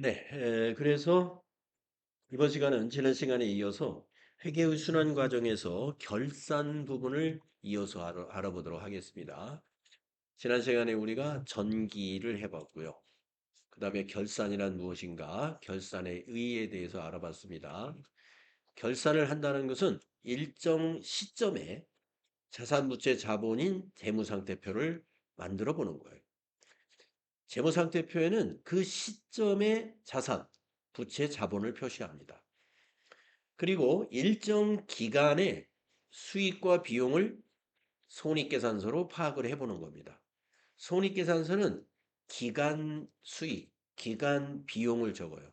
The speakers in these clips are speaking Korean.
네, 그래서 이번 시간은 지난 시간에 이어서 회계의 순환 과정에서 결산 부분을 이어서 알아보도록 하겠습니다. 지난 시간에 우리가 전기를 해봤고요. 그 다음에 결산이란 무엇인가, 결산의 의의에 대해서 알아봤습니다. 결산을 한다는 것은 일정 시점에 자산부채 자본인 재무상태표를 만들어 보는 거예요. 재무상태표에는 그 시점의 자산, 부채, 자본을 표시합니다. 그리고 일정 기간의 수익과 비용을 손익계산서로 파악을 해보는 겁니다. 손익계산서는 기간 수익, 기간 비용을 적어요.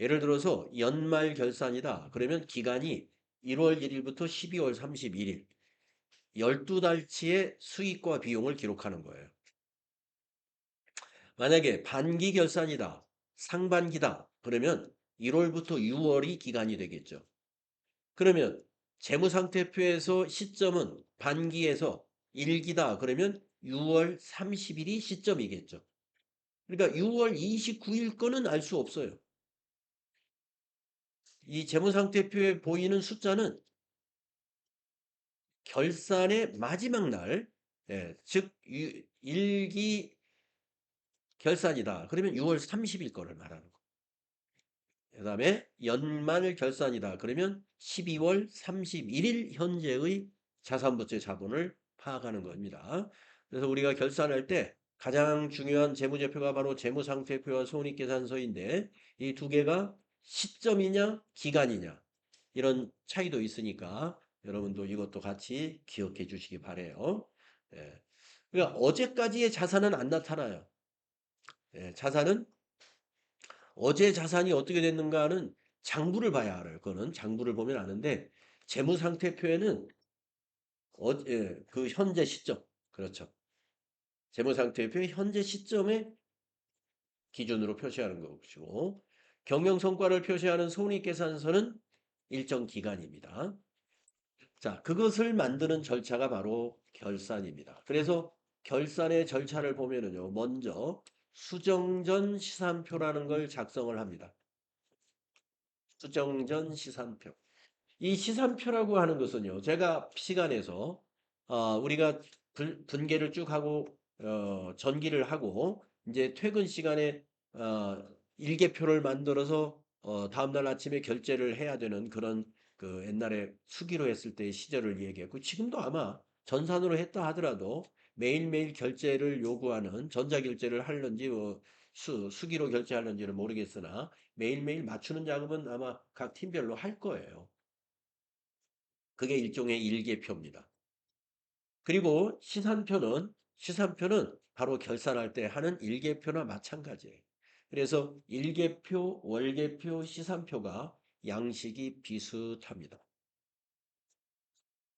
예를 들어서 연말 결산이다. 그러면 기간이 1월 1일부터 12월 31일, 12달치의 수익과 비용을 기록하는 거예요. 만약에 반기 결산이다. 상반기다. 그러면 1월부터 6월이 기간이 되겠죠. 그러면 재무상태표에서 시점은 반기에서 1기다. 그러면 6월 30일이 시점이겠죠. 그러니까 6월 29일 거는 알 수 없어요. 이 재무상태표에 보이는 숫자는 결산의 마지막 날, 즉 1기 결산이다. 그러면 6월 30일 거를 말하는 거. 그 다음에 연말 결산이다. 그러면 12월 31일 현재의 자산부채 자본을 파악하는 겁니다. 그래서 우리가 결산할 때 가장 중요한 재무제표가 바로 재무상태표와 손익계산서인데 이 두 개가 시점이냐 기간이냐 이런 차이도 있으니까 여러분도 이것도 같이 기억해 주시기 바래요. 예. 그러니까 어제까지의 자산은 안 나타나요. 자산은 어제 자산이 어떻게 됐는가는 장부를 봐야 알아요. 그거는 장부를 보면 아는데 재무상태표에는 그 현재 시점, 그렇죠. 재무상태표의 현재 시점에 기준으로 표시하는 것이고 경영성과를 표시하는 손익계산서는 일정 기간입니다. 자, 그것을 만드는 절차가 바로 결산입니다. 그래서 결산의 절차를 보면은요, 먼저 수정전 시산표라는 걸 작성을 합니다. 수정전 시산표. 이 시산표라고 하는 것은요, 제가 시간에서 우리가 분계를 쭉 하고 전기를 하고 이제 퇴근 시간에 일계표를 만들어서 다음날 아침에 결제를 해야 되는 그런 그 옛날에 수기로 했을 때의 시절을 얘기했고 지금도 아마 전산으로 했다 하더라도 매일매일 결제를 요구하는 전자결제를 하는지 수기로 결제하는지는 모르겠으나 매일매일 맞추는 작업은 아마 각 팀별로 할 거예요. 그게 일종의 일계표입니다. 그리고 시산표는 바로 결산할 때 하는 일계표나 마찬가지예요. 그래서 일계표, 월계표, 시산표가 양식이 비슷합니다.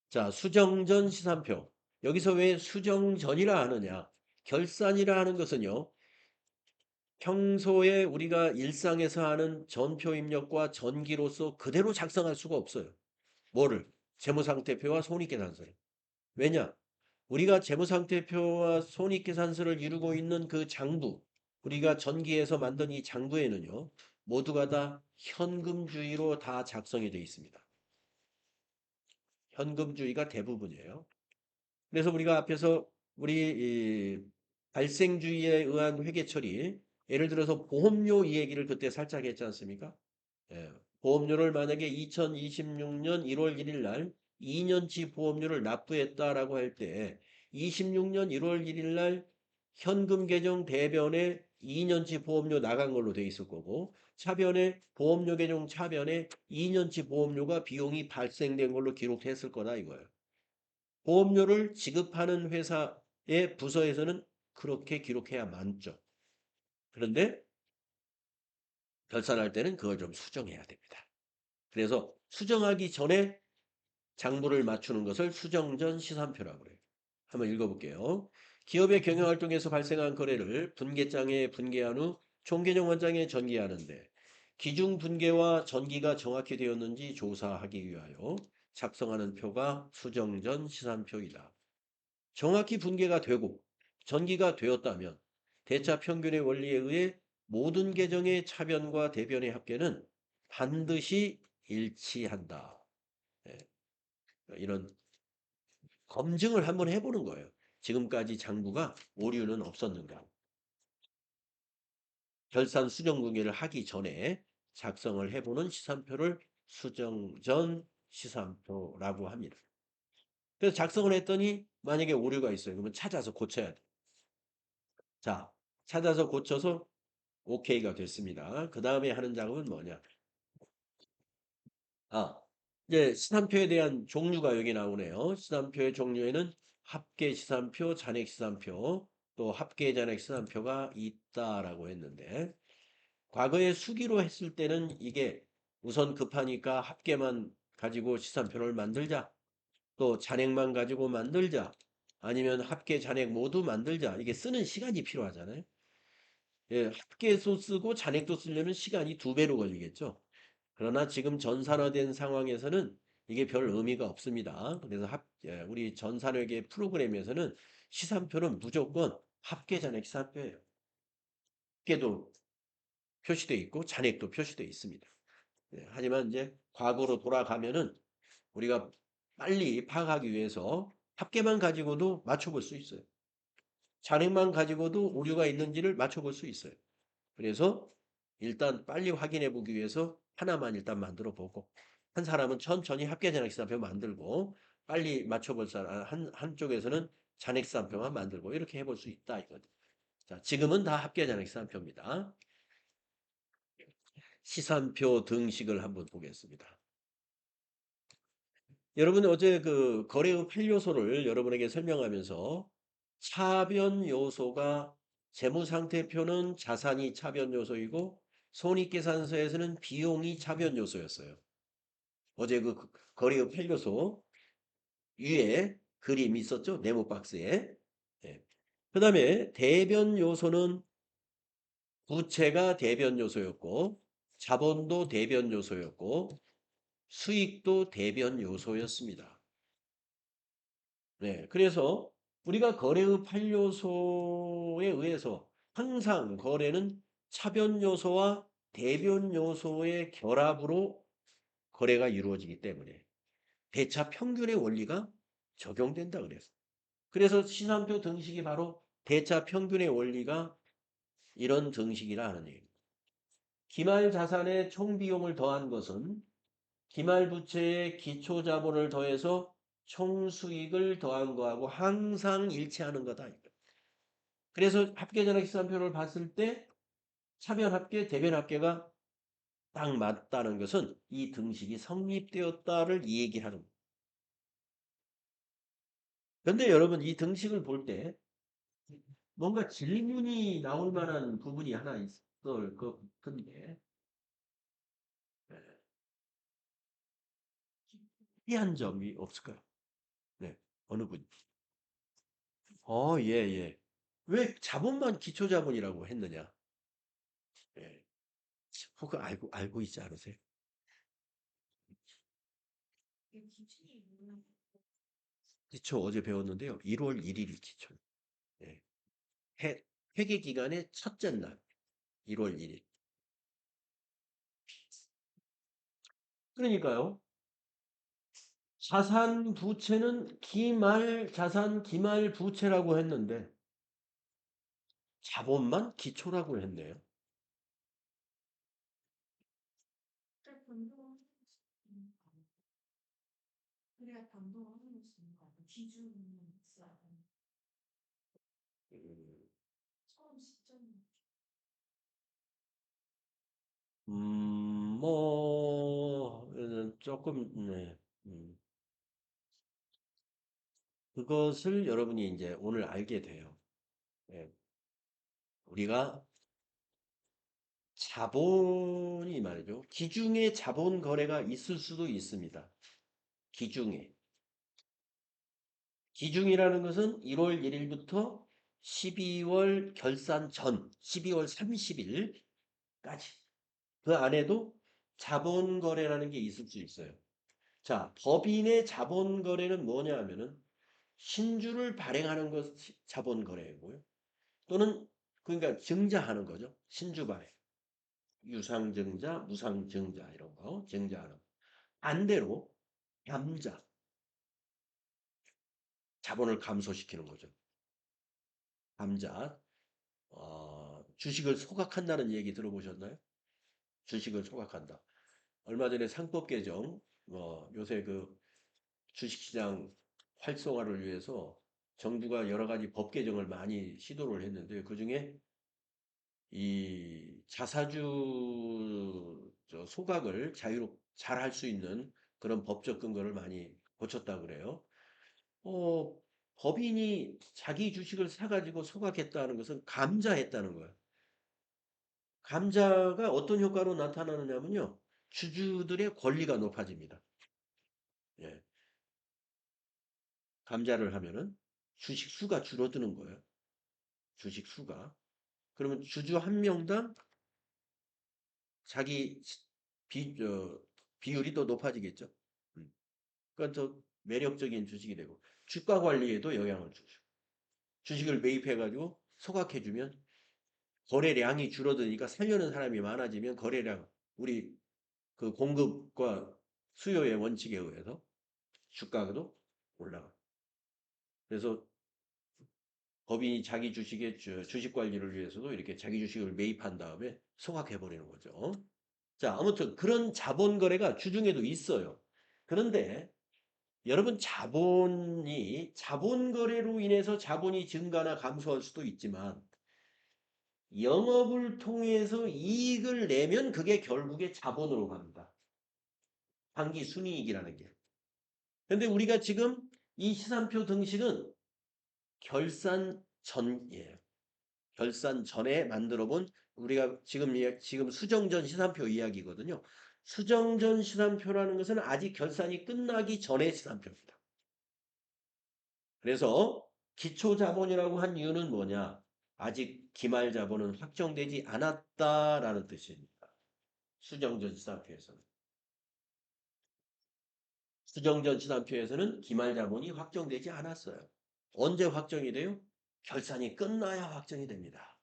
자, 수정전 시산표. 여기서 왜 수정전이라 하느냐? 결산이라 하는 것은요. 평소에 우리가 일상에서 하는 전표 입력과 전기로서 그대로 작성할 수가 없어요. 뭐를? 재무상태표와 손익계산서를. 왜냐? 우리가 재무상태표와 손익계산서를 이루고 있는 그 장부, 우리가 전기에서 만든 이 장부에는요, 모두가 다 현금주의로 다 작성이 되어 있습니다. 현금주의가 대부분이에요. 그래서 우리가 앞에서 우리 이 발생주의에 의한 회계 처리, 예를 들어서 보험료 이 얘기를 그때 살짝 했지 않습니까? 예, 보험료를 만약에 2026년 1월 1일 날 2년치 보험료를 납부했다라고 할 때 26년 1월 1일 날 현금 계정 대변에 2년치 보험료 나간 걸로 돼 있을 거고 차변에 보험료 계정 차변에 2년치 보험료가 비용이 발생된 걸로 기록했을 거다 이거예요. 보험료를 지급하는 회사의 부서에서는 그렇게 기록해야 맞죠. 그런데 결산할 때는 그걸 좀 수정해야 됩니다. 그래서 수정하기 전에 장부를 맞추는 것을 수정전 시산표라고 그래요. 한번 읽어볼게요. 기업의 경영활동에서 발생한 거래를 분계장에 분계한 후 총계정 원장에 전개하는데 기중 분계와 전기가 정확히 되었는지 조사하기 위하여 작성하는 표가 수정전 시산표이다. 정확히 분계가 되고 전기가 되었다면 대차 평균의 원리에 의해 모든 계정의 차변과 대변의 합계는 반드시 일치한다. 예, 이런 검증을 한번 해보는 거예요. 지금까지 장부가 오류는 없었는가. 결산 수정 공개를 하기 전에 작성을 해보는 시산표를 수정 전 시산표라고 합니다. 그래서 작성을 했더니 만약에 오류가 있어요. 그러면 찾아서 고쳐야 돼. 자, 찾아서 고쳐서 오케이가 됐습니다. 그 다음에 하는 작업은 뭐냐? 아, 이제 시산표에 대한 종류가 여기 나오네요. 시산표의 종류에는 합계 시산표, 잔액 시산표, 또 합계 잔액 시산표가 있다라고 했는데 과거에 수기로 했을 때는 이게 우선 급하니까 합계만 가지고 시산표를 만들자. 또 잔액만 가지고 만들자. 아니면 합계 잔액 모두 만들자. 이게 쓰는 시간이 필요하잖아요. 예, 합계도 쓰고 잔액도 쓰려면 시간이 2배로 걸리겠죠. 그러나 지금 전산화된 상황에서는 이게 별 의미가 없습니다. 그래서 우리 전산회계 프로그램에서는 시산표는 무조건 합계 잔액 시산표예요. 합계도 표시되어 있고 잔액도 표시되어 있습니다. 하지만 이제 과거로 돌아가면은 우리가 빨리 파악하기 위해서 합계만 가지고도 맞춰볼 수 있어요. 잔액만 가지고도 오류가 있는지를 맞춰볼 수 있어요. 그래서 일단 빨리 확인해 보기 위해서 하나만 일단 만들어 보고 한 사람은 천천히 합계 잔액시산표 만들고 빨리 맞춰볼 사람 한쪽에서는 잔액시산표만 만들고 이렇게 해볼 수 있다 이거죠. 자, 지금은 다 합계 잔액시산표입니다. 시산표 등식을 한번 보겠습니다. 여러분 어제 그 거래의 8요소를 여러분에게 설명하면서 차변 요소가 재무상태표는 자산이 차변 요소이고 손익계산서에서는 비용이 차변 요소였어요. 어제 그 거래의 8요소 위에 그림이 있었죠. 네모 박스에. 예. 그 다음에 대변 요소는 부채가 대변 요소였고 자본도 대변 요소였고 수익도 대변 요소였습니다. 네, 그래서 우리가 거래의 8요소에 의해서 항상 거래는 차변 요소와 대변 요소의 결합으로 거래가 이루어지기 때문에 대차 평균의 원리가 적용된다 그랬어요. 그래서 시산표 등식이 바로 대차 평균의 원리가 이런 등식이라 하는 얘기입니다. 기말 자산의 총 비용을 더한 것은 기말 부채의 기초 자본을 더해서 총 수익을 더한 거하고 항상 일치하는 거다. 그래서 합계전액 시산표를 봤을 때 차변 합계, 대변 합계가 딱 맞다는 것은 이 등식이 성립되었다를 이 얘기하는 거예요. 그런데 여러분 이 등식을 볼 때 뭔가 질문이 나올 만한 부분이 하나 있을 것 같은데 특이한 점이 없을까요? 네, 어느 분? 예, 예. 왜 자본만 기초 자본이라고 했느냐? 예. 혹은 알고 있지 않으세요? 기초 어제 배웠는데요. 1월 1일이 기초. 예. 회계 기간의 첫째 날. 1월 1일. 그러니까요. 자산 부채는 기말 자산 기말 부채라고 했는데 자본만 기초라고 했네요. 음, 조금 네. 그것을 여러분이 이제 오늘 알게 돼요. 예. 우리가 자본이 말이죠. 기중에 자본 거래가 있을 수도 있습니다. 기중에. 기중이라는 것은 1월 1일부터 12월 결산 전 12월 30일까지 그 안에도 자본 거래라는 게 있을 수 있어요. 자, 법인의 자본 거래는 뭐냐 하면은 신주를 발행하는 것이 자본 거래이고요. 또는 그러니까 증자하는 거죠. 신주발에. 유상증자, 무상증자 이런 거 증자하는 거. 반대로 감자, 자본을 감소시키는 거죠. 감자, 주식을 소각한다는 얘기 들어보셨나요? 주식을 소각한다. 얼마 전에 상법 개정, 요새 그 주식시장 활성화를 위해서 정부가 여러 가지 법 개정을 많이 시도를 했는데 그중에 이 자사주 소각을 자유롭게 잘 할 수 있는 그런 법적 근거를 많이 고쳤다 그래요. 어, 법인이 자기 주식을 사가지고 소각했다는 것은 감자했다는 거예요. 감자가 어떤 효과로 나타나느냐면요. 주주들의 권리가 높아집니다. 예, 감자를 하면은 주식 수가 줄어드는 거예요. 주식 수가. 그러면 주주 한 명당 자기 비, 어, 비율이 더 높아지겠죠. 음. 그러니까 더 매력적인 주식이 되고 주가 관리에도 영향을 주죠. 주식을 매입해가지고 소각해주면 거래량이 줄어드니까 살려는 사람이 많아지면 거래량, 우리 그 공급과 수요의 원칙에 의해서 주가도 올라가. 그래서 법인이 자기 주식의 주식 관리를 위해서도 이렇게 자기 주식을 매입한 다음에 소각해버리는 거죠. 자, 아무튼 그런 자본 거래가 주중에도 있어요. 그런데 여러분 자본 거래로 인해서 자본이 증가나 감소할 수도 있지만 영업을 통해서 이익을 내면 그게 결국에 자본으로 갑니다. 당기 순이익이라는 게. 근데 우리가 지금 이 시산표 등식은 결산 전이에요. 결산 전에 만들어 본 우리가 지금 수정전 시산표 이야기거든요. 수정전 시산표라는 것은 아직 결산이 끝나기 전의 시산표입니다. 그래서 기초자본이라고 한 이유는 뭐냐? 아직 기말자본은 확정되지 않았다라는 뜻입니다. 수정전 시산표에서는. 수정전 시산표에서는 기말자본이 확정되지 않았어요. 언제 확정이 돼요? 결산이 끝나야 확정이 됩니다.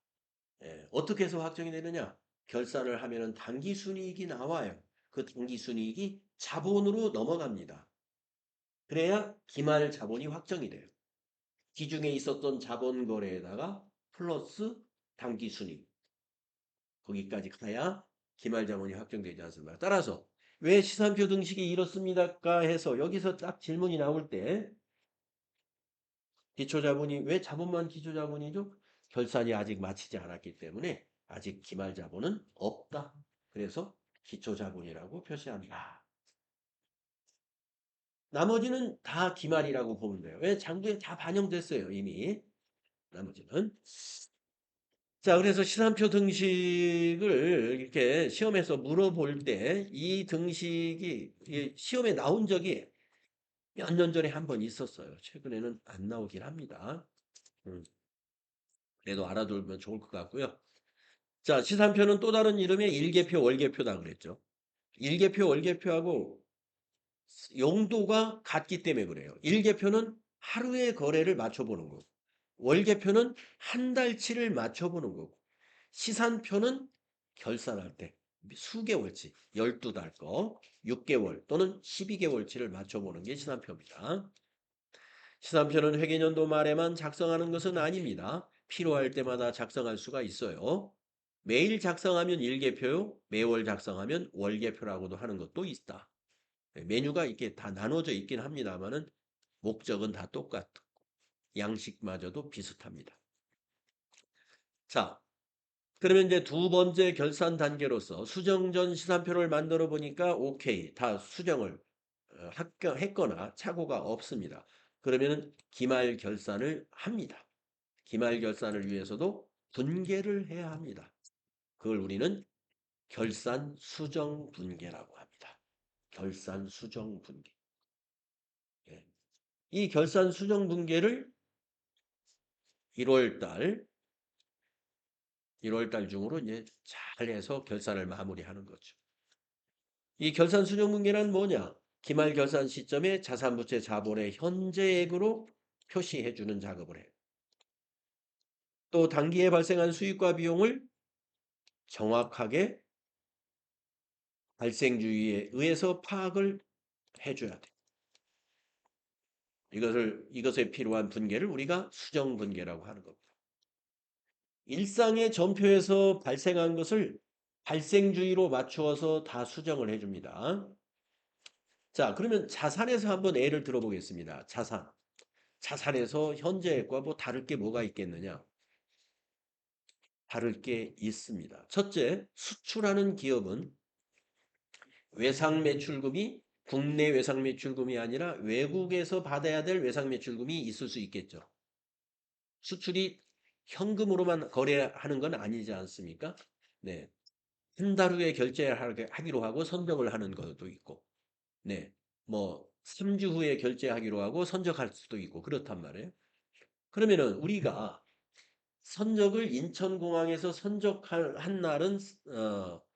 예, 어떻게 해서 확정이 되느냐? 결산을 하면은 당기순이익이 나와요. 그 당기순이익이 자본으로 넘어갑니다. 그래야 기말 자본이 확정이 돼요. 기중에 있었던 자본 거래에다가 플러스 당기순이익. 거기까지 가야 기말 자본이 확정되지 않습니다. 따라서 왜 시산표 등식이 이렇습니까? 해서 여기서 딱 질문이 나올 때 기초자본이 왜 자본만 기초자본이죠? 결산이 아직 마치지 않았기 때문에 아직 기말자본은 없다. 그래서 기초자본이라고 표시한다. 나머지는 다 기말이라고 보면 돼요. 왜 장부에 다 반영됐어요, 이미. 나머지는. 자, 그래서 시산표 등식을 이렇게 시험에서 물어볼 때 이 등식이 시험에 나온 적이 몇 년 전에 한 번 있었어요. 최근에는 안 나오긴 합니다. 음, 그래도 알아두면 좋을 것 같고요. 자, 시산표는 또 다른 이름의 일개표, 월개표다 그랬죠. 일개표, 월개표하고 용도가 같기 때문에 그래요. 일개표는 하루의 거래를 맞춰보는 거고, 월개표는 한 달치를 맞춰보는 거고, 시산표는 결산할 때 수개월치, 12달 거, 6개월 또는 12개월치를 맞춰보는 게 시산표입니다. 시산표는 회계연도 말에만 작성하는 것은 아닙니다. 필요할 때마다 작성할 수가 있어요. 매일 작성하면 일개표요, 매월 작성하면 월개표라고도 하는 것도 있다. 메뉴가 이렇게 다 나눠져 있긴 합니다만은 목적은 다 똑같고 양식마저도 비슷합니다. 자, 그러면 이제 두 번째 결산 단계로서 수정 전 시산표를 만들어 보니까 오케이, 다 수정을 합격했거나 착오가 없습니다. 그러면은 기말 결산을 합니다. 기말 결산을 위해서도 분계를 해야 합니다. 그걸 우리는 결산 수정 분계라고 합니다. 결산 수정 분계. 예. 이 결산 수정 분계를 1월 달, 1월 달 중으로 이제 잘 해서 결산을 마무리하는 거죠. 이 결산 수정 분계란 뭐냐? 기말 결산 시점에 자산부채 자본의 현재액으로 표시해 주는 작업을 해요. 또 단기에 발생한 수익과 비용을 정확하게 발생주의에 의해서 파악을 해줘야 돼. 이것에 필요한 분계를 우리가 수정 분계라고 하는 겁니다. 일상의 전표에서 발생한 것을 발생주의로 맞추어서 다 수정을 해줍니다. 자, 그러면 자산에서 한번 예를 들어보겠습니다. 자산. 자산에서 현재액과 뭐 다를 게 뭐가 있겠느냐? 다를 게 있습니다. 첫째, 수출하는 기업은 외상 매출금이 국내 외상 매출금이 아니라 외국에서 받아야 될 외상 매출금이 있을 수 있겠죠. 수출이 현금으로만 거래하는 건 아니지 않습니까? 네. 한 달 후에 결제하기로 하고 선적을 하는 것도 있고, 네. 뭐, 3주 후에 결제하기로 하고 선적할 수도 있고, 그렇단 말이에요. 그러면은 우리가 선적을 인천공항에서 선적한 날은,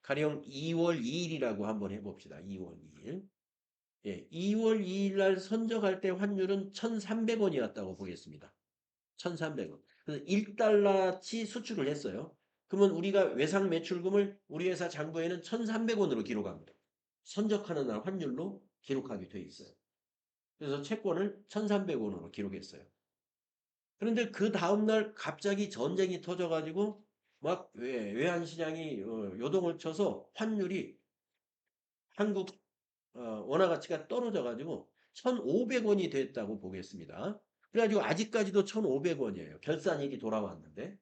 가령 2월 2일이라고 한번 해봅시다. 2월 2일. 예, 2월 2일 날 선적할 때 환율은 1,300원이었다고 보겠습니다. 1,300원. 그래서 1달러치 수출을 했어요. 그러면 우리가 외상 매출금을 우리 회사 장부에는 1,300원으로 기록합니다. 선적하는 날 환율로 기록하게 돼 있어요. 그래서 채권을 1,300원으로 기록했어요. 그런데 그 다음날 갑자기 전쟁이 터져가지고 막 외환시장이 요동을 쳐서 환율이 한국 원화 가치가 떨어져가지고 1,500원이 됐다고 보겠습니다. 그래가지고 아직까지도 1,500원이에요. 결산일이 돌아왔는데.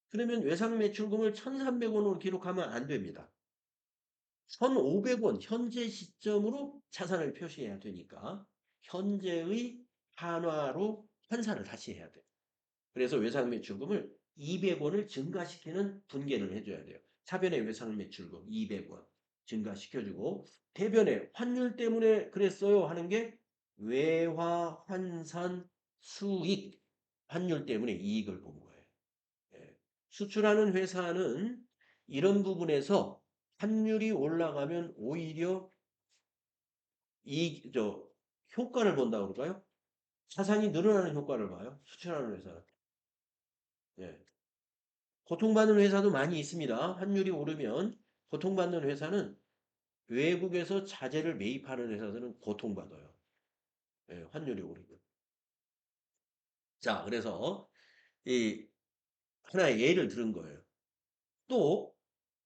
그러면 외상 매출금을 1,300원으로 기록하면 안 됩니다. 1,500원 현재 시점으로 자산을 표시해야 되니까 현재의 한화로 환산을 다시 해야 돼요. 그래서 외상 매출금을 200원을 증가시키는 분계를 해줘야 돼요. 차변의 외상 매출금 200원 증가시켜주고 대변의 환율 때문에 그랬어요 하는 게 외화 환산 수익 환율 때문에 이익을 본 거예요. 예. 수출하는 회사는 이런 부분에서 환율이 올라가면 오히려 효과를 본다고 그럴까요? 자산이 늘어나는 효과를 봐요. 수출하는 회사는. 예. 고통받는 회사도 많이 있습니다. 환율이 오르면 고통받는 회사는 외국에서 자재를 매입하는 회사들은 고통받아요. 예, 환율이 오르면. 자, 그래서 이 하나의 예를 들은 거예요. 또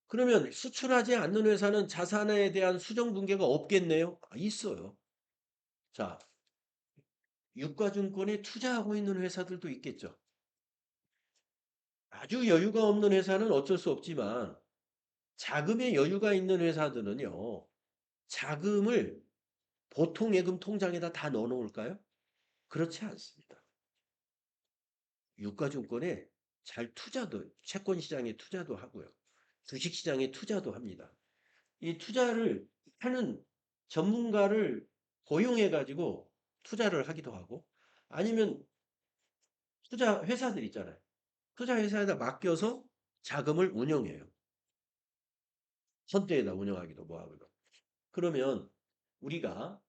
그러면 수출하지 않는 회사는 자산에 대한 수정 분계가 없겠네요? 있어요. 자, 유가증권에 투자하고 있는 회사들도 있겠죠. 아주 여유가 없는 회사는 어쩔 수 없지만 자금의 여유가 있는 회사들은요. 자금을 보통 예금 통장에다 다 넣어 놓을까요? 그렇지 않습니다. 유가증권에 잘 투자도, 채권 시장에 투자도 하고요. 주식 시장에 투자도 합니다. 이 투자를 하는 전문가를 고용해 가지고 투자를 하기도 하고 아니면 투자 회사들 있잖아요. 투자 회사에다 맡겨서 자금을 운영해요. 선대에다 운영하기도 뭐 하고요. 그러면 우리가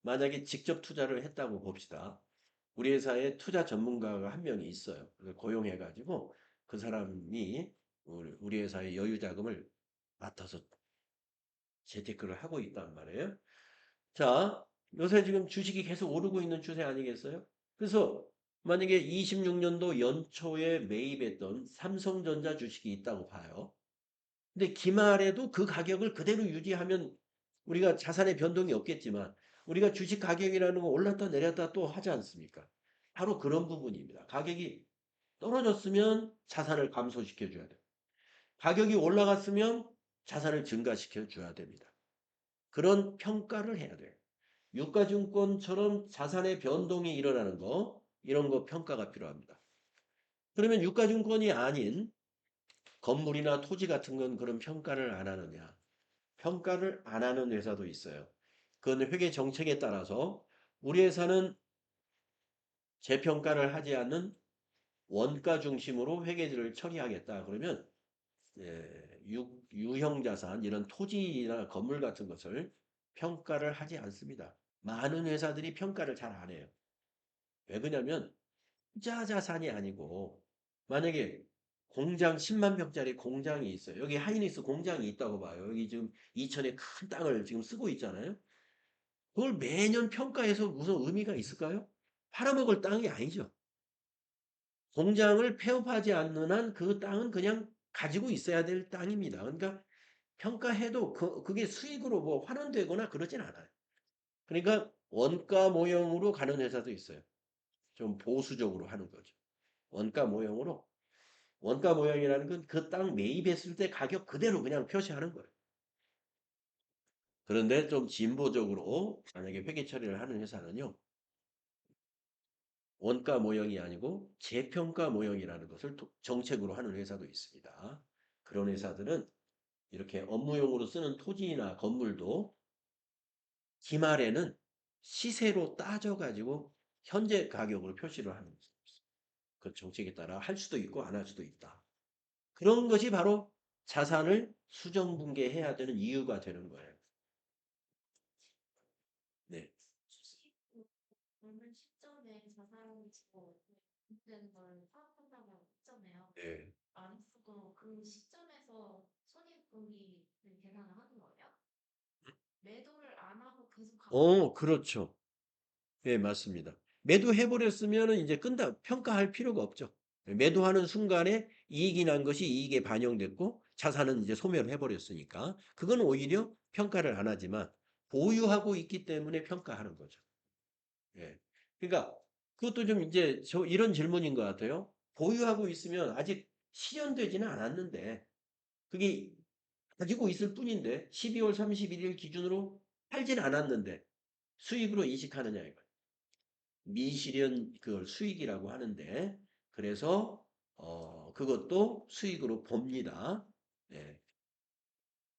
만약에 직접 투자를 했다고 봅시다. 우리 회사에 투자 전문가가 한 명이 있어요. 그래서 고용해가지고 그 사람이 우리 회사의 여유 자금을 맡아서 재테크를 하고 있단 말이에요. 자, 요새 지금 주식이 계속 오르고 있는 추세 아니겠어요? 그래서 만약에 26년도 연초에 매입했던 삼성전자 주식이 있다고 봐요. 근데 기말에도 그 가격을 그대로 유지하면 우리가 자산의 변동이 없겠지만 우리가 주식 가격이라는 거 올랐다 내렸다 또 하지 않습니까? 바로 그런 부분입니다. 가격이 떨어졌으면 자산을 감소시켜 줘야 돼요. 가격이 올라갔으면 자산을 증가시켜 줘야 됩니다. 그런 평가를 해야 돼요. 유가증권처럼 자산의 변동이 일어나는 거 이런 거 평가가 필요합니다. 그러면 유가증권이 아닌 건물이나 토지 같은 건 그런 평가를 안 하느냐? 평가를 안 하는 회사도 있어요. 그건 회계 정책에 따라서 우리 회사는 재평가를 하지 않는 원가 중심으로 회계들을 처리하겠다. 그러면 유형자산 이런 토지나 건물 같은 것을 평가를 하지 않습니다. 많은 회사들이 평가를 잘 안 해요. 왜 그러냐면 투자 자산이 아니고 만약에 공장 10만 평짜리 공장이 있어요. 여기 하이닉스 공장이 있다고 봐요. 여기 지금 이천에 큰 땅을 지금 쓰고 있잖아요. 그걸 매년 평가해서 무슨 의미가 있을까요? 팔아먹을 땅이 아니죠. 공장을 폐업하지 않는 한 그 땅은 그냥 가지고 있어야 될 땅입니다. 그러니까 평가해도 그게 수익으로 뭐 환원되거나 그러진 않아요. 그러니까 원가 모형으로 가는 회사도 있어요. 좀 보수적으로 하는 거죠. 원가 모형으로. 원가 모형이라는 건 그 땅 매입했을 때 가격 그대로 그냥 표시하는 거예요. 그런데 좀 진보적으로 만약에 회계 처리를 하는 회사는요. 원가 모형이 아니고 재평가 모형이라는 것을 정책으로 하는 회사도 있습니다. 그런 회사들은 이렇게 업무용으로 쓰는 토지나 건물도 기말에는 시세로 따져가지고 현재 가격으로 표시를 하는 거죠. 그 정책에 따라 할 수도 있고 안 할 수도 있다. 그런 것이 바로 자산을 수정분계해야 되는 이유가 되는 거예요. 네. 주식 어느 시점에 자산을 주고 되는 걸 파악한다고 했잖아요. 네. 안 쓰고 그 시점에서 손익분기 계산을 하는 거예요? 매도를 안 하고 계속 갖고 그렇죠. 예, 맞습니다. 매도해버렸으면은 이제 끈다, 평가할 필요가 없죠. 매도하는 순간에 이익이 난 것이 이익에 반영됐고 자산은 이제 소멸해버렸으니까 그건 오히려 평가를 안 하지만 보유하고 있기 때문에 평가하는 거죠. 예. 그러니까 그것도 좀 이제 이런 질문인 것 같아요. 보유하고 있으면 아직 실현되지는 않았는데 그게 가지고 있을 뿐인데 12월 31일 기준으로 팔진 않았는데 수익으로 인식하느냐 이거예요. 미실현 그걸 수익이라고 하는데 그래서 그것도 수익으로 봅니다. 네,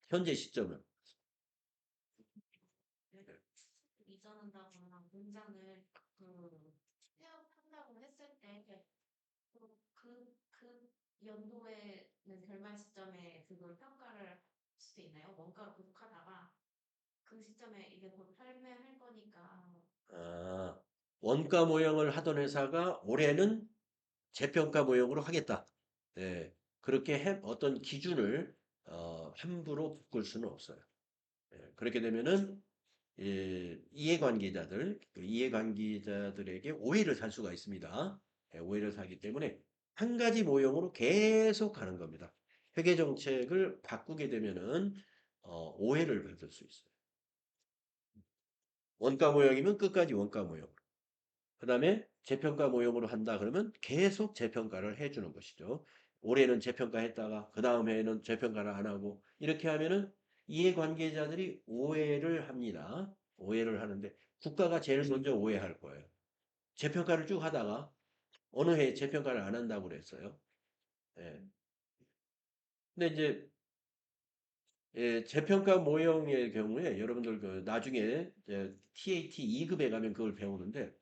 현재 시점은. 이전한다거나 공장을 그 폐업한다고 했을 때 그 연도에는 결말 시점에 그걸 평가를 할 수도 있나요? 원가를 계속하다가 그 시점에 이게 곧 판매할 거니까 아, 원가 모형을 하던 회사가 올해는 재평가 모형으로 하겠다. 네, 그렇게 어떤 기준을 함부로 바꿀 수는 없어요. 예, 그렇게 되면은 이해관계자들, 그 이해관계자들에게 오해를 살 수가 있습니다. 예, 오해를 사기 때문에 한 가지 모형으로 계속 가는 겁니다. 회계 정책을 바꾸게 되면은 오해를 받을 수 있어요. 원가 모형이면 끝까지 원가 모형. 그 다음에 재평가 모형으로 한다 그러면 계속 재평가를 해주는 것이죠. 올해는 재평가했다가 그 다음 해에는 재평가를 안 하고 이렇게 하면은 이해관계자들이 오해를 합니다. 오해를 하는데 국가가 제일 먼저 오해할 거예요. 재평가를 쭉 하다가 어느 해에 재평가를 안 한다고 그랬어요. 예. 근데 이제 재평가 모형의 경우에 여러분들 그 나중에 이제 TAT 2급에 가면 그걸 배우는데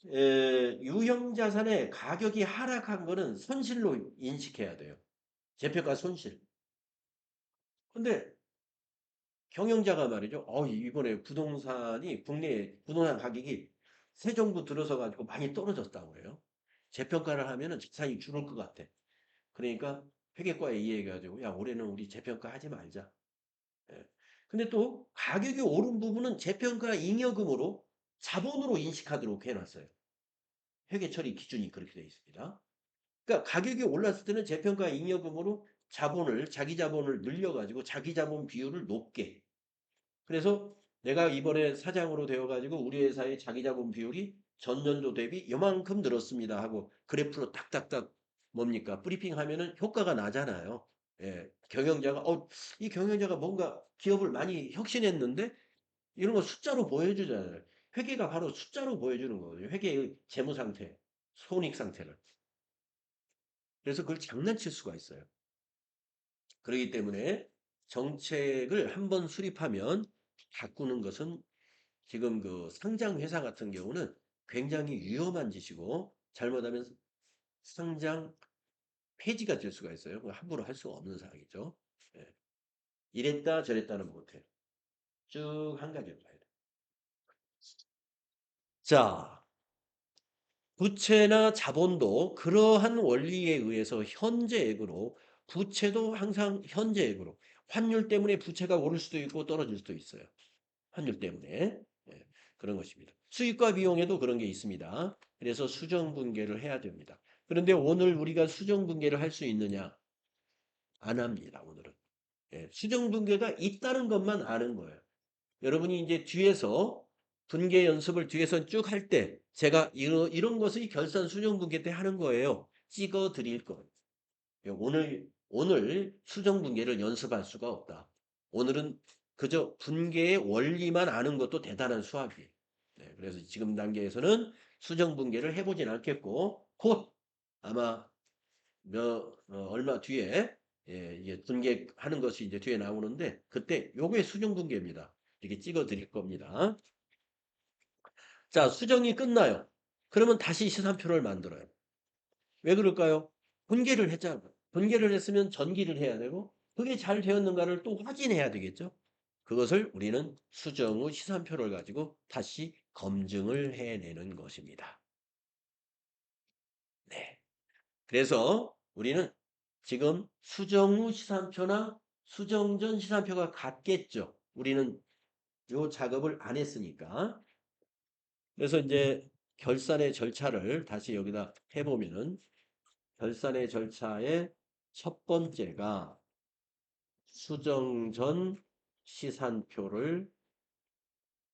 유형 자산의 가격이 하락한 거는 손실로 인식해야 돼요. 재평가 손실. 근데 경영자가 말이죠. 이번에 부동산이 국내 부동산 가격이 새 정부 들어서 가지고 많이 떨어졌다고 그래요. 재평가를 하면은 자산이 줄을 것 같아. 그러니까 회계과에 이해해가지고 야 올해는 우리 재평가 하지 말자. 예. 근데 또 가격이 오른 부분은 재평가 잉여금으로 자본으로 인식하도록 해놨어요. 회계 처리 기준이 그렇게 되어 있습니다. 그러니까 가격이 올랐을 때는 재평가 잉여금으로 자기 자본을 늘려가지고 자기 자본 비율을 높게. 그래서 내가 이번에 사장으로 되어가지고 우리 회사의 자기 자본 비율이 전년도 대비 요만큼 늘었습니다 하고 그래프로 딱딱딱 뭡니까? 브리핑 하면은 효과가 나잖아요. 예. 이 경영자가 뭔가 기업을 많이 혁신했는데 이런 거 숫자로 보여주잖아요. 회계가 바로 숫자로 보여주는 거거든요. 회계의 재무 상태, 손익 상태를. 그래서 그걸 장난칠 수가 있어요. 그렇기 때문에 정책을 한번 수립하면 바꾸는 것은 지금 그 상장 회사 같은 경우는 굉장히 위험한 짓이고 잘못하면 상장 폐지가 될 수가 있어요. 그거 함부로 할 수가 없는 사항이죠. 예. 이랬다 저랬다는 못해요. 쭉 한 가지로 가야 돼요. 자, 부채나 자본도 그러한 원리에 의해서 현재액으로 부채도 항상 현재액으로 환율 때문에 부채가 오를 수도 있고 떨어질 수도 있어요. 환율 때문에. 예, 그런 것입니다. 수익과 비용에도 그런 게 있습니다. 그래서 수정 분계를 해야 됩니다. 그런데 오늘 우리가 수정 분계를 할 수 있느냐? 안 합니다, 오늘은. 예, 수정 분계가 있다는 것만 아는 거예요. 여러분이 이제 뒤에서 분계 연습을 뒤에서 쭉 할 때 제가 이런 것을 결산 수정 분계 때 하는 거예요. 찍어 드릴 거예요. 예, 오늘 수정 분계를 연습할 수가 없다. 오늘은 그저 분계의 원리만 아는 것도 대단한 수학이에요. 네, 그래서 지금 단계에서는 수정 분계를 해보진 않겠고 곧 아마 얼마 뒤에 이게 분계하는 것이 이제 뒤에 나오는데 그때 요게 수정 분계입니다. 이렇게 찍어 드릴 겁니다. 자, 수정이 끝나요. 그러면 다시 시산표를 만들어요. 왜 그럴까요? 분계를 했잖아요. 분계를 했으면 전기를 해야 되고 그게 잘 되었는가를 또 확인해야 되겠죠. 그것을 우리는 수정 후 시산표를 가지고 다시 검증을 해내는 것입니다. 네. 그래서 우리는 지금 수정 후 시산표나 수정 전 시산표가 같겠죠. 우리는 요 작업을 안 했으니까. 그래서 이제 결산의 절차를 다시 여기다 해보면은 결산의 절차의 첫 번째가 수정 전 시산표를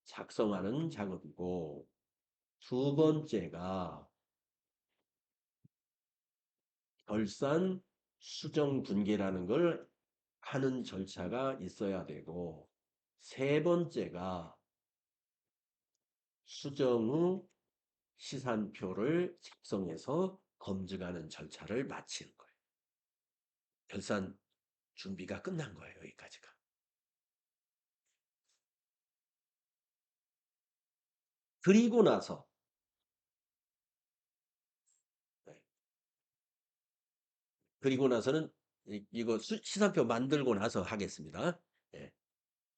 작성하는 작업이고 두 번째가 결산 수정 분계라는 걸 하는 절차가 있어야 되고 세 번째가 수정 후 시산표를 작성해서 검증하는 절차를 마치는 거예요. 결산 준비가 끝난 거예요. 여기까지가. 그리고 나서 네, 그리고 나서는 이거 시산표 만들고 나서 하겠습니다. 예.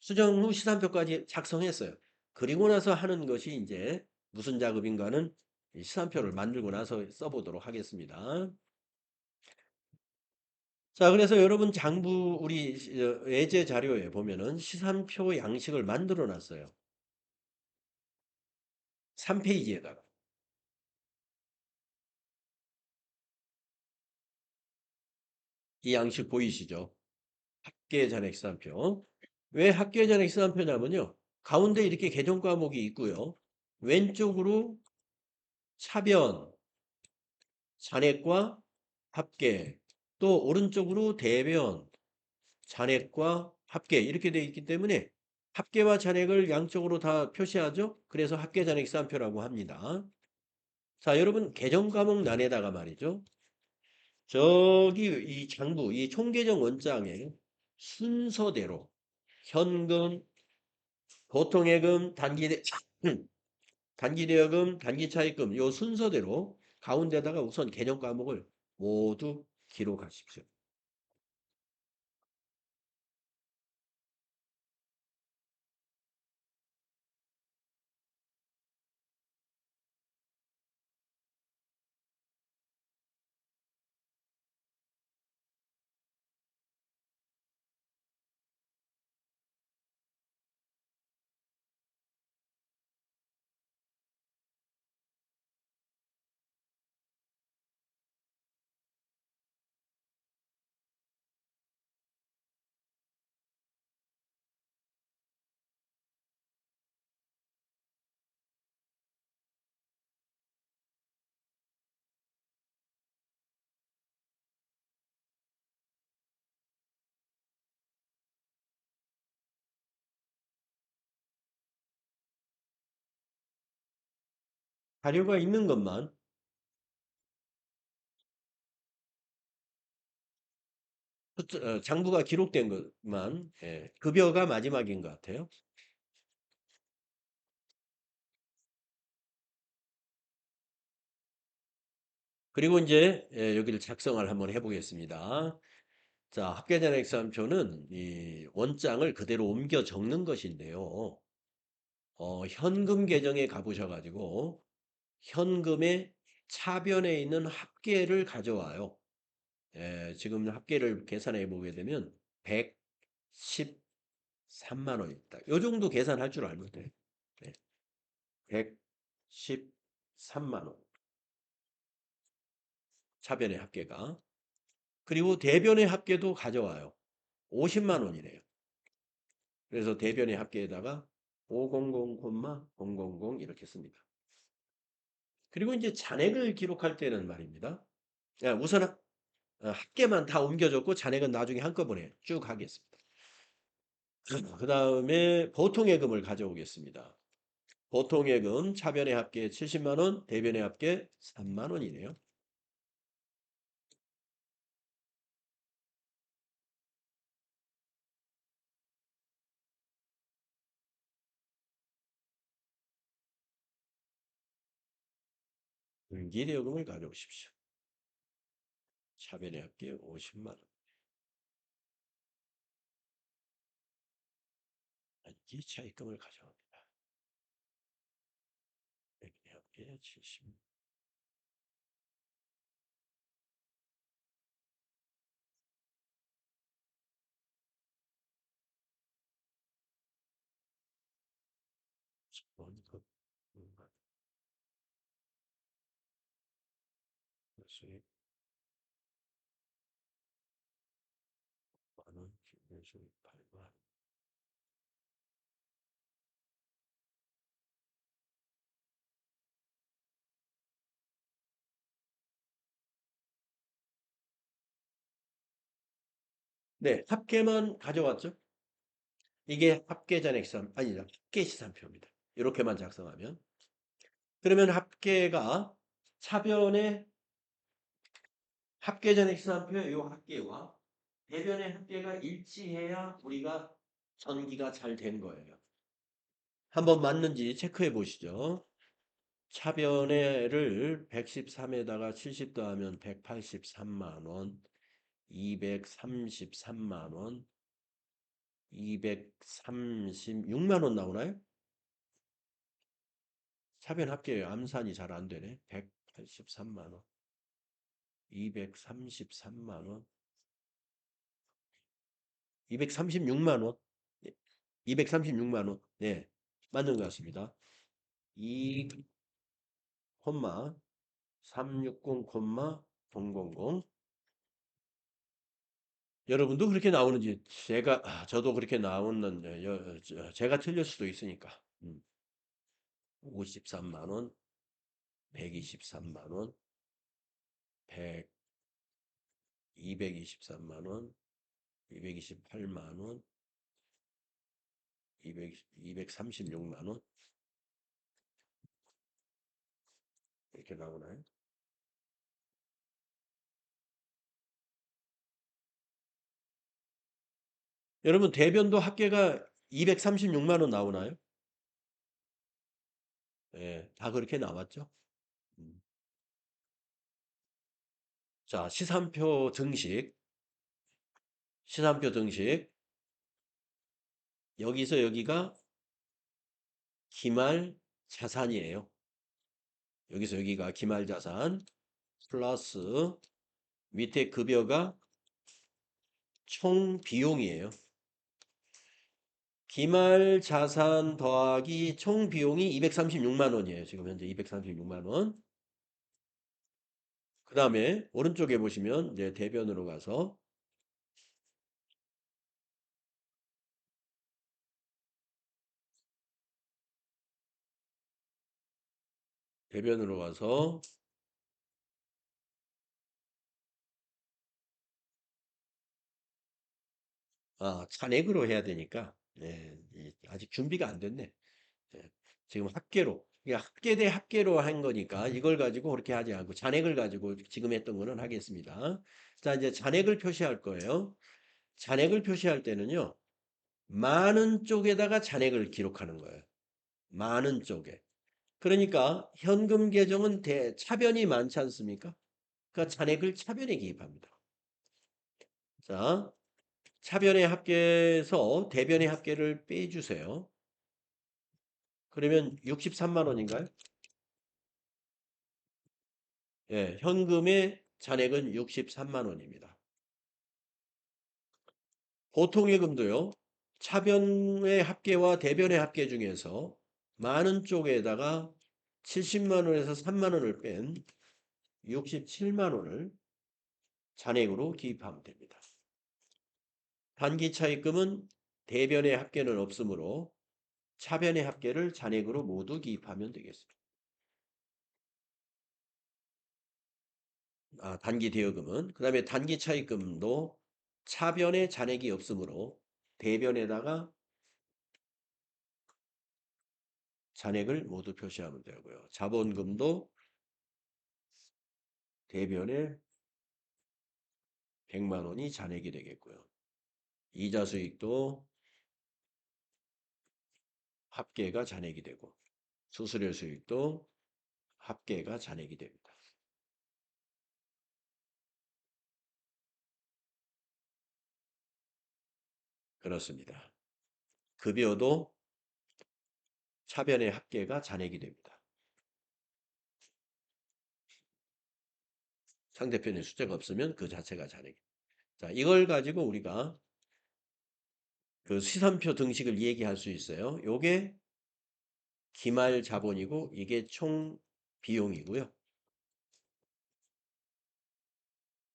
수정 후 시산표까지 작성했어요. 그리고 나서 하는 것이 이제 무슨 작업인가는 이 시산표를 만들고 나서 써보도록 하겠습니다. 자, 그래서 여러분 장부 우리 예제 자료에 보면은 시산표 양식을 만들어 놨어요. 3페이지에다가. 이 양식 보이시죠? 학계 잔액 시산표. 왜 학계 잔액 시산표냐면요. 가운데 이렇게 개정 과목이 있고요. 왼쪽으로 차변, 잔액과 합계, 또 오른쪽으로 대변, 잔액과 합계 이렇게 되어 있기 때문에 합계와 잔액을 양쪽으로 다 표시하죠. 그래서 합계 잔액 시산표라고 합니다. 자, 여러분 개정 과목 난에다가 말이죠. 저기 이 장부, 이 총계정 원장에 순서대로 현금, 보통예금, 단기대여금, 단기차입금 요 순서대로 가운데다가 우선 개정 과목을 모두 기록하십시오. 자료가 있는 것만 장부가 기록된 것만 급여가 마지막인 것 같아요. 그리고 이제 여기를 작성을 한번 해보겠습니다. 자, 합계잔액 시산표는 이 원장을 그대로 옮겨 적는 것인데요. 현금 계정에 가보셔가지고 현금의 차변에 있는 합계를 가져와요. 예, 지금 합계를 계산해 보게 되면 113만 원입니다. 요 정도 계산할 줄 알면 돼. 네, 113만 원. 차변의 합계가. 그리고 대변의 합계도 가져와요. 50만 원이래요. 그래서 대변의 합계에다가 500,000 이렇게 씁니다. 그리고 이제 잔액을 기록할 때는 말입니다. 야, 우선 합계만 다 옮겨줬고 잔액은 나중에 한꺼번에 쭉 하겠습니다. 그 다음에 보통예금을 가져오겠습니다. 보통예금 차변의 합계 70만 원, 대변의 합계 3만 원이네요. 분기대여금을 가져오십시오. 차변의 합계 50만 원. 단기 차입금을 가져옵니다. 대변의 합계 70. 원금 수익 만원, 수익 8만. 네, 합계만 가져왔죠? 이게 합계잔액상 아니다. 합계시산표입니다. 이렇게만 작성하면. 그러면 합계가 차변의 합계잔액시산표의 이 합계와 대변의 합계가 일치해야 우리가 전기가 잘 된 거예요. 한번 맞는지 체크해 보시죠. 차변에를 113에다가 70 더하면 183만 원, 233만 원, 236만 원 나오나요? 차변 합계 암산이 잘 안 되네. 183만 원, 233만 원, 236만 원, 236만 원. 네, 맞는 것 같습니다. 2, 360, 000. 여러분도 그렇게 나오는지 저도 그렇게 나오는데 제가 틀릴 수도 있으니까. 53만 원, 123만 원, 100, 223만 원, 228만 원, 236만 원 이렇게 나오나요? 여러분 대변도 합계가 236만 원 나오나요? 예, 다 그렇게 나왔죠? 음. 자, 시산표 증식. 시산표 증식. 여기서 여기가 기말 자산이에요. 여기서 여기가 기말 자산 플러스 밑에 급여가 총 비용이에요. 기말 자산 더하기 총 비용이 236만 원이에요. 지금 현재 236만 원. 그 다음에 오른쪽에 보시면 이제 대변으로 가서 대변으로 가서 잔액으로 해야 되니까 아직 준비가 안 됐네. 예, 지금 합계로 그러니까 합계 대 합계로 한 거니까 이걸 가지고 그렇게 하지 않고 잔액을 가지고 지금 했던 거는 하겠습니다. 자, 이제 잔액을 표시할 거예요. 잔액을 표시할 때는요. 많은 쪽에다가 잔액을 기록하는 거예요. 많은 쪽에. 그러니까 현금 계정은 차변이 많지 않습니까? 그러니까 잔액을 차변에 기입합니다. 자, 차변의 합계에서 대변의 합계를 빼주세요. 그러면 63만 원인가요? 예, 현금의 잔액은 63만 원입니다. 보통예금도요. 차변의 합계와 대변의 합계 중에서 많은 쪽에다가 70만 원에서 3만 원을 뺀 67만 원을 잔액으로 기입하면 됩니다. 단기 차입금은 대변의 합계는 없으므로 차변의 합계를 잔액으로 모두 기입하면 되겠습니다. 단기 대여금은 그 다음에 단기 차입금도 차변에 잔액이 없으므로 대변에다가 잔액을 모두 표시하면 되고요. 자본금도 대변에 100만 원이 잔액이 되겠고요. 이자 수익도 합계가 잔액이 되고 수수료 수익도 합계가 잔액이 됩니다. 그렇습니다. 급여도 차변의 합계가 잔액이 됩니다. 상대편에 숫자가 없으면 그 자체가 잔액. 자, 이걸 가지고 우리가 그 시산표 등식을 얘기할 수 있어요. 요게 기말 자본이고 이게 총 비용이고요.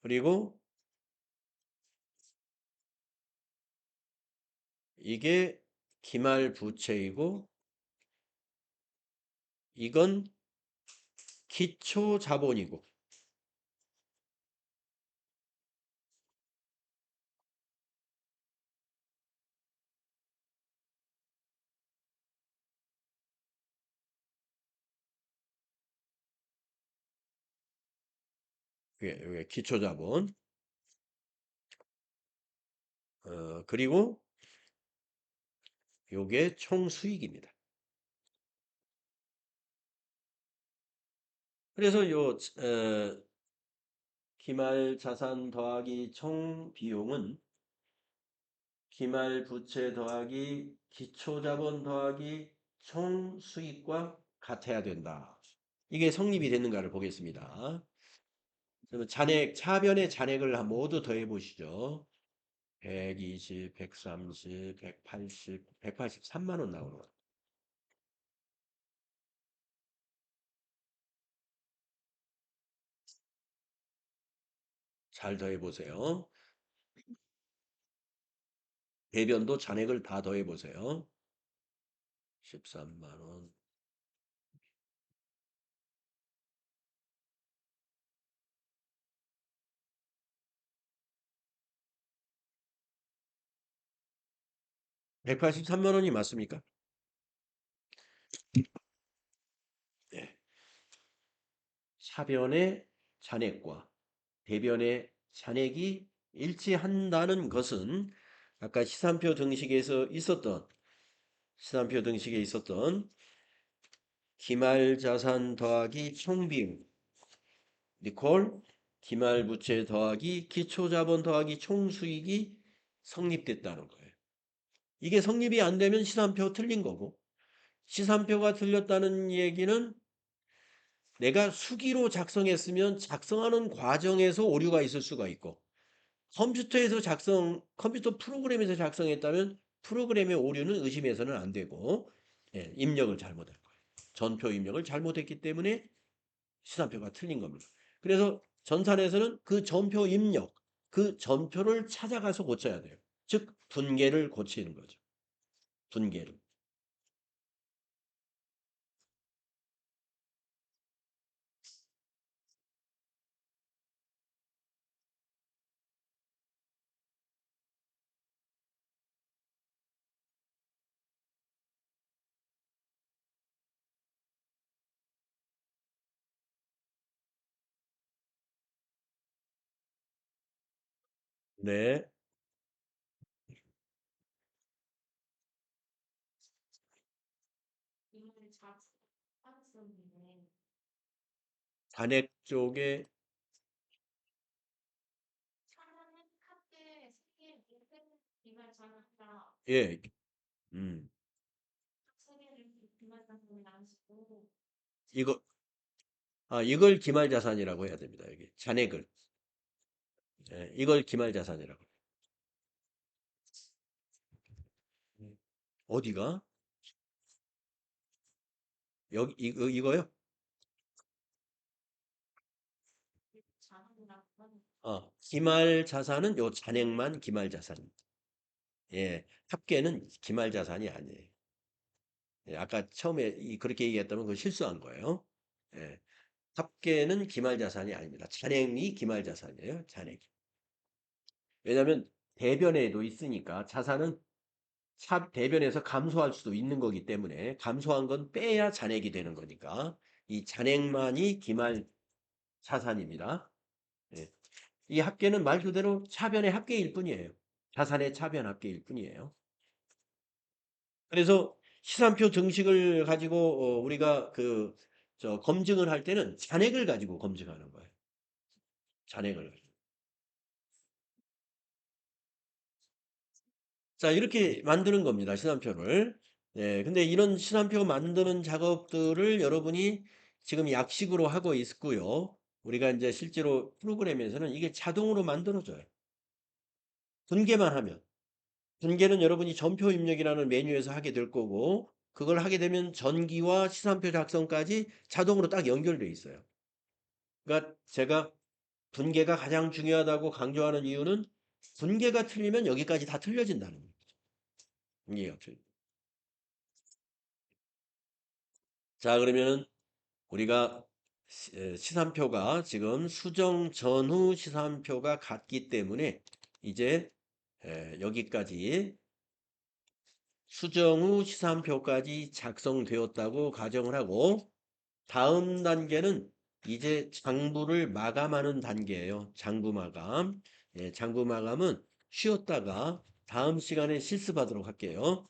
그리고 이게 기말 부채이고 이건 기초 자본이고 이게 기초 자본 그리고 요게 총 수익입니다. 그래서 기말 자산 더하기 총 비용은 기말 부채 더하기 기초 자본 더하기 총 수익과 같아야 된다. 이게 성립이 되는가를 보겠습니다. 그러면 차변의 잔액을 모두 더해 보시죠. 120, 130, 180, 183만 원 나오는 거. 잘 더해 보세요. 대변도 잔액을 다 더해 보세요. 13만 원. 183만 원이 맞습니까? 네. 차변의 잔액과 대변의 잔액이 일치한다는 것은 아까 시산표 등식에 있었던 기말 자산 더하기 총비용 리콜 기말 부채 더하기 기초 자본 더하기 총수익이 성립됐다는 거예요. 이게 성립이 안 되면 시산표 틀린 거고 시산표가 틀렸다는 얘기는 내가 수기로 작성했으면 작성하는 과정에서 오류가 있을 수가 있고 컴퓨터 프로그램에서 작성했다면 프로그램의 오류는 의심해서는 안 되고 예, 입력을 잘못한 거예요. 전표 입력을 잘못했기 때문에 시산표가 틀린 겁니다. 그래서 전산에서는 그 전표 입력, 그 전표를 찾아가서 고쳐야 돼요. 즉 분계를 고치는 거죠. 분계를. 네. 이거는 자산성인데 잔액 쪽에 차량은 합계 세개 비말 자산다 예. 음. 세 개를 비말 자산을 나누시고 이거 이걸 기말자산이라고 해야 됩니다. 여기 잔액을. 예, 이걸 기말자산이라고. 어디가? 여기 이거요? 자산이라고 하는 기말자산은 요 잔액만 기말자산입니다. 예, 합계는 기말자산이 아니에요. 예, 아까 처음에 그렇게 얘기했다면 그거 실수한 거예요. 예, 합계는 기말자산이 아닙니다. 잔액이 기말자산이에요. 잔액. 왜냐하면 대변에도 있으니까 자산은 대변에서 감소할 수도 있는 거기 때문에 감소한 건 빼야 잔액이 되는 거니까 이 잔액만이 기말 자산입니다. 예. 이 합계는 말 그대로 차변의 합계일 뿐이에요. 자산의 차변 합계일 뿐이에요. 그래서 시산표 정식을 가지고 우리가 검증을 할 때는 잔액을 가지고 검증하는 거예요. 잔액을 가지고. 자, 이렇게 만드는 겁니다. 시산표를. 네, 근데 이런 시산표 만드는 작업들을 여러분이 지금 약식으로 하고 있고요. 우리가 이제 실제로 프로그램에서는 이게 자동으로 만들어져요. 분계만 하면. 분계는 여러분이 전표 입력이라는 메뉴에서 하게 될 거고, 그걸 하게 되면 전기와 시산표 작성까지 자동으로 딱 연결돼 있어요. 그러니까 제가 분계가 가장 중요하다고 강조하는 이유는 분계가 틀리면 여기까지 다 틀려진다는 거예요. 분계가 틀리면. 자, 그러면은 우리가 시산표가 지금 수정 전후 시산표가 같기 때문에 이제 여기까지 수정 후 시산표까지 작성되었다고 가정을 하고 다음 단계는 이제 장부를 마감하는 단계예요. 장부 마감. 예, 장부 마감은 쉬었다가 다음 시간에 실습하도록 할게요.